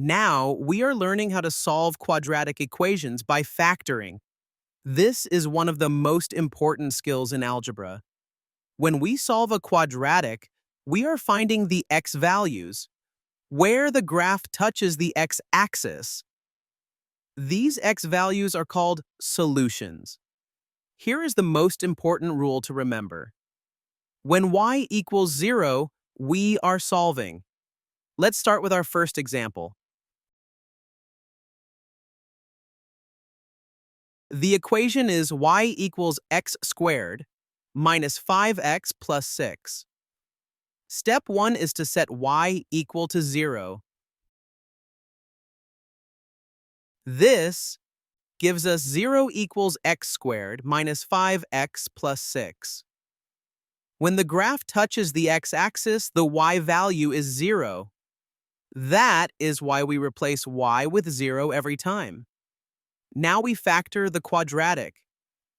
Now, we are learning how to solve quadratic equations by factoring. This is one of the most important skills in algebra. When we solve a quadratic, we are finding the x values, where the graph touches the x-axis. These x values are called solutions. Here is the most important rule to remember. When y equals 0, we are solving. Let's start with our first example. The equation is y equals x squared minus 5x plus 6. Step 1 is to set y equal to 0. This gives us 0 equals x squared minus 5x plus 6. When the graph touches the x-axis, the y value is 0. That is why we replace y with 0 every time. Now we factor the quadratic.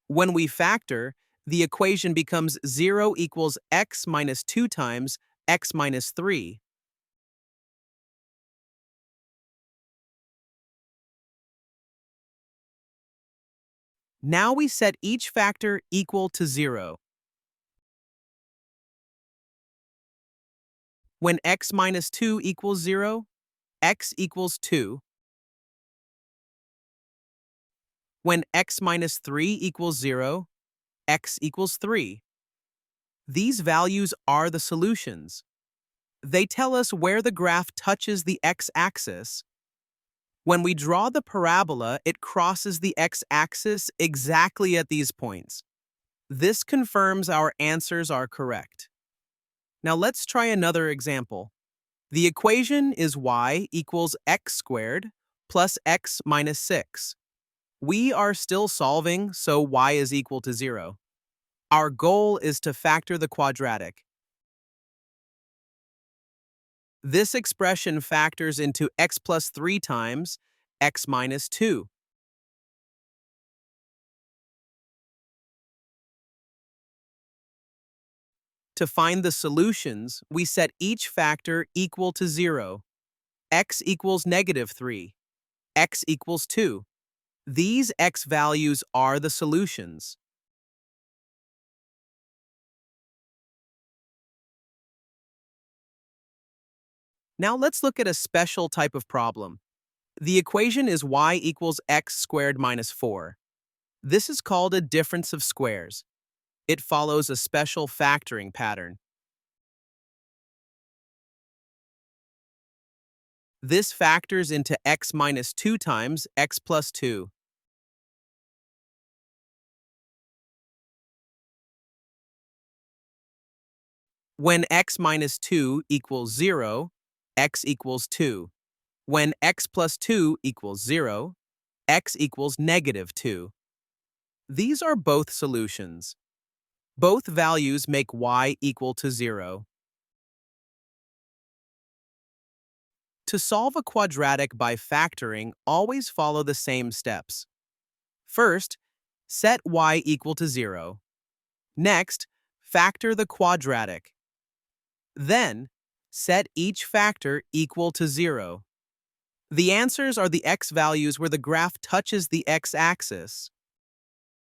When we factor, the equation becomes 0 equals x minus 2 times x minus 3. Now we set each factor equal to 0. When x minus 2 equals 0, x equals 2. When x minus 3 equals 0, x equals 3. These values are the solutions. They tell us where the graph touches the x-axis. When we draw the parabola, it crosses the x-axis exactly at these points. This confirms our answers are correct. Now let's try another example. The equation is y equals x squared plus x minus 6. We are still solving, so y is equal to 0. Our goal is to factor the quadratic. This expression factors into x plus 3 times x minus 2. To find the solutions, we set each factor equal to 0. X equals negative 3. X equals 2. These x values are the solutions. Now let's look at a special type of problem. The equation is y equals x squared minus 4. This is called a difference of squares. It follows a special factoring pattern. This factors into x minus 2 times x plus 2. When x minus 2 equals 0, x equals 2. When x plus 2 equals 0, x equals negative 2. These are both solutions. Both values make y equal to 0. To solve a quadratic by factoring, always follow the same steps. First, set y equal to 0. Next, factor the quadratic. Then, set each factor equal to 0. The answers are the x values where the graph touches the x-axis.